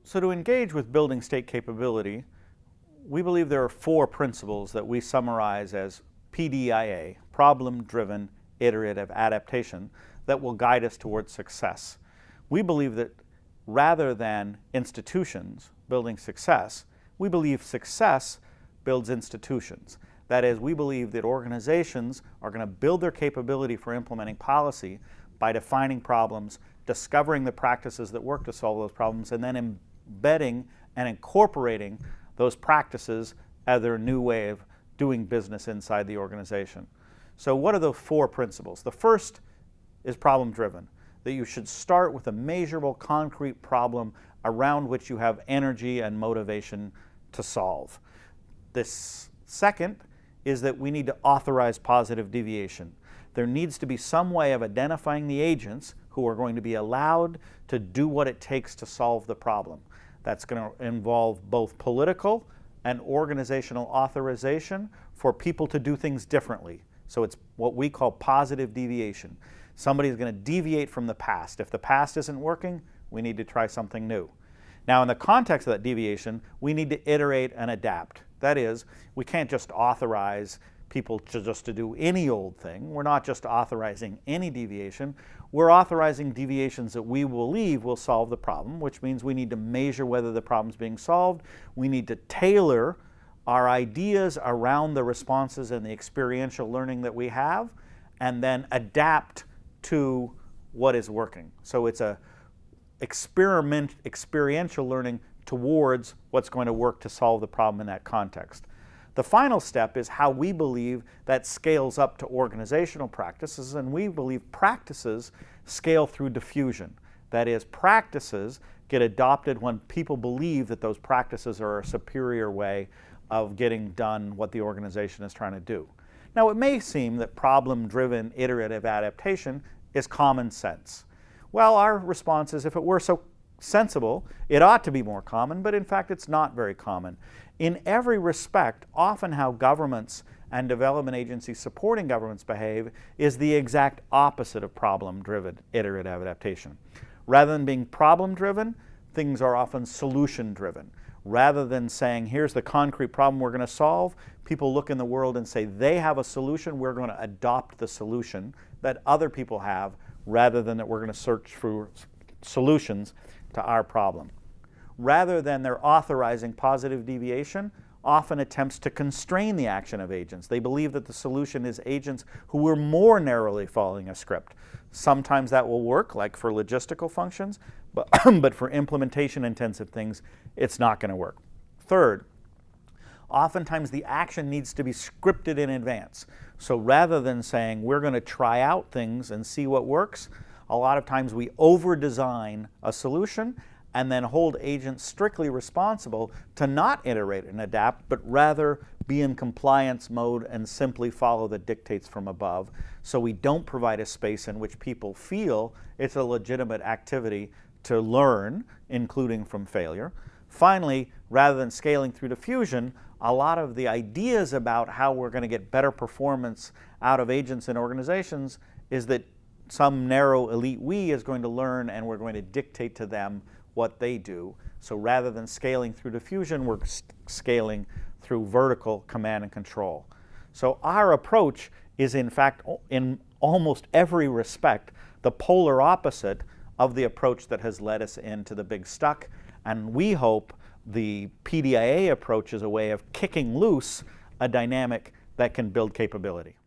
So to engage with building state capability, we believe there are 4 principles that we summarize as PDIA, problem-driven iterative adaptation, that will guide us towards success. We believe that rather than institutions building success, we believe success builds institutions. That is, we believe that organizations are going to build their capability for implementing policy by defining problems, discovering the practices that work to solve those problems, and then embedding and incorporating those practices as their new way of doing business inside the organization. So what are the 4 principles? The first is problem-driven, that you should start with a measurable, concrete problem around which you have energy and motivation to solve. This second is that we need to authorize positive deviation. There needs to be some way of identifying the agents who are going to be allowed to do what it takes to solve the problem. That's going to involve both political and organizational authorization for people to do things differently. So it's what we call positive deviation. Somebody's going to deviate from the past. If the past isn't working, we need to try something new. Now, in the context of that deviation, we need to iterate and adapt. That is, we can't just authorize people to do any old thing. We're not just authorizing any deviation. We're authorizing deviations that we believe will solve the problem, which means we need to measure whether the problem's being solved. We need to tailor our ideas around the responses and the experiential learning that we have, and then adapt to what is working. So it's a experiential learning towards what's going to work to solve the problem in that context. The final step is how we believe that scales up to organizational practices, and we believe practices scale through diffusion. That is, practices get adopted when people believe that those practices are a superior way of getting done what the organization is trying to do. Now, it may seem that problem-driven iterative adaptation is common sense. Well, our response is, if it were so sensible, it ought to be more common, but in fact it's not very common. In every respect, often how governments and development agencies supporting governments behave is the exact opposite of problem-driven iterative adaptation. Rather than being problem-driven, things are often solution-driven. Rather than saying, here's the concrete problem we're going to solve, people look in the world and say, they have a solution, we're going to adopt the solution that other people have, rather than that we're going to search for solutions to our problem. Rather than their authorizing positive deviation, often attempts to constrain the action of agents. They believe that the solution is agents who are more narrowly following a script. Sometimes that will work, like for logistical functions, but for implementation-intensive things, it's not going to work. Third, oftentimes the action needs to be scripted in advance. So rather than saying, we're going to try out things and see what works, a lot of times we over-design a solution and then hold agents strictly responsible to not iterate and adapt, but rather be in compliance mode and simply follow the dictates from above. So we don't provide a space in which people feel it's a legitimate activity to learn, including from failure. Finally, rather than scaling through diffusion, a lot of the ideas about how we're going to get better performance out of agents and organizations is that some narrow elite we is going to learn, and we're going to dictate to them what they do. So rather than scaling through diffusion, we're scaling through vertical command and control. So our approach is, in fact, in almost every respect, the polar opposite of the approach that has led us into the big stuck. And we hope the PDIA approach is a way of kicking loose a dynamic that can build capability.